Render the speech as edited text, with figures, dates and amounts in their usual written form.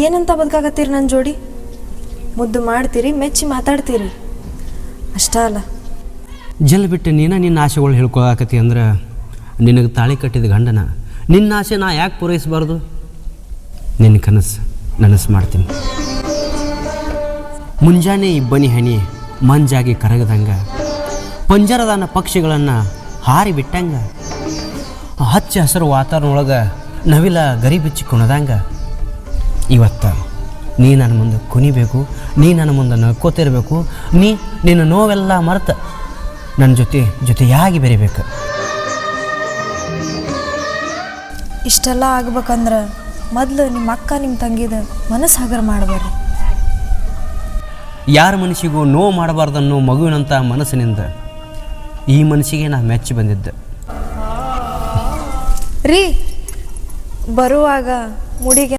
ಏನಂತ ಬದುಕಾಕತ್ತೀರಿ ನನ್ನ ಜೋಡಿ? ಮುದ್ದು ಮಾಡ್ತೀರಿ, ಮೆಚ್ಚಿ ಮಾತಾಡ್ತೀರಿ, ಅಷ್ಟ ಅಲ್ಲ. ಜಲ್ ಬಿಟ್ಟು ನಿನ್ನ ಆಸೆಗಳು ಹೇಳ್ಕೊಳಕತ್ತಿ ಅಂದ್ರೆ ನಿನಗೆ ತಾಳಿ ಕಟ್ಟಿದ ಗಂಡನ ನಿನ್ನ ಆಸೆ ನಾ ಯಾಕೆ ಪೂರೈಸಬಾರ್ದು? ನಿನ್ನ ನನಸು ಮಾಡ್ತೀನಿ. ಮುಂಜಾನೆ ಇಬ್ಬನಿ ಹನಿ ಮಂಜಾಗಿ ಕರಗದಂಗೆ, ಪಂಜರದಾನ ಪಕ್ಷಿಗಳನ್ನು ಹಾರಿ ಬಿಟ್ಟಂಗೆ, ಹಚ್ಚ ಹಸಿರು ವಾತಾವರಣದೊಳಗೆ ನವಿಲ ಗರಿ ಬಿಚ್ಚಿ ಕುಣದಂಗೆ ಇವತ್ತು ನೀ ನನ್ನ ಮುಂದೆ ಕುಣಿಬೇಕು, ನೀ ನನ್ನ ಮುಂದೆ ನಕ್ಕೋತಿರ್ಬೇಕು, ನಿನ್ನ ನೋವೆಲ್ಲ ಮರೆತು ನನ್ನ ಜೊತೆಯಾಗಿ ಬೆರಿಬೇಕು. ಇಷ್ಟೆಲ್ಲ ಆಗ್ಬೇಕಂದ್ರೆ ಮೊದಲು ನಿಮ್ಮ ಅಕ್ಕ ನಿಮ್ಮ ತಂಗಿದ ಮನಸ್ಸು ಹಗರ ಮಾಡಬೇಡ್ರಿ. ಯಾರ ಮನಸ್ಸಿಗೂ ನೋವು ಮಾಡಬಾರ್ದನ್ನೋ ಮಗುವಿನಂಥ ಮನಸ್ಸಿನಿಂದ ಈ ಮನಸ್ಸಿಗೆ ನಾ ಮೆಚ್ಚಿ ಬಂದಿದ್ದೆ ರೀ. ಬರುವಾಗ ಮುಡಿಗೆ